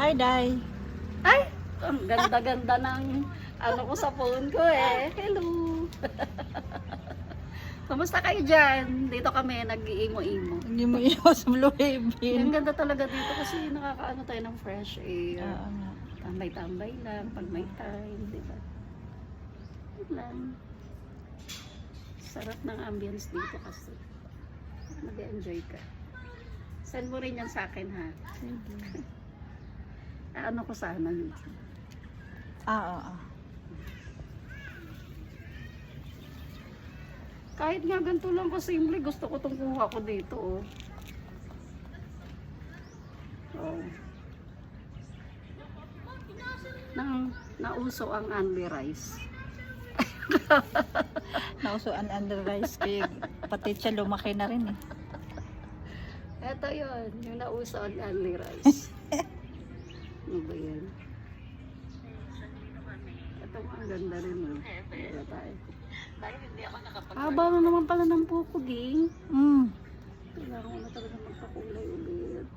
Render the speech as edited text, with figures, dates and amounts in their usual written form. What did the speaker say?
Hi, Day. Ay, ang ganda-ganda ng ano ko sa phone ko eh. Hello. Kamusta kayo dyan? Dito kami nag-iimo-imo. Hindi mo iwas sa Blue Ang Heaven. ganda talaga dito kasi nakakaano tayo ng fresh air. Oo nga. Tambay-tambay lang pag may time, di ba? Yun lang. Sarap ng ambience dito kasi. Mag-enjoy ka. Send mo rin yan sa akin ha. Sige. Ano ko sana yun. Oo. Kahit nga ganito lang kasimple, gusto ko itong kuha ko dito oh. Oh. Nauso ang only rice. Nausuan under rice kaya pati siya lumaki na rin eh. Eto yun, yung nauso ang only rice. Ano ba yan? Ito nga, ang ganda rin oh. Wala tayo. Haba na naman pala ng buko, ging. Mm. Kailangan ko na talaga magpakulay ulit.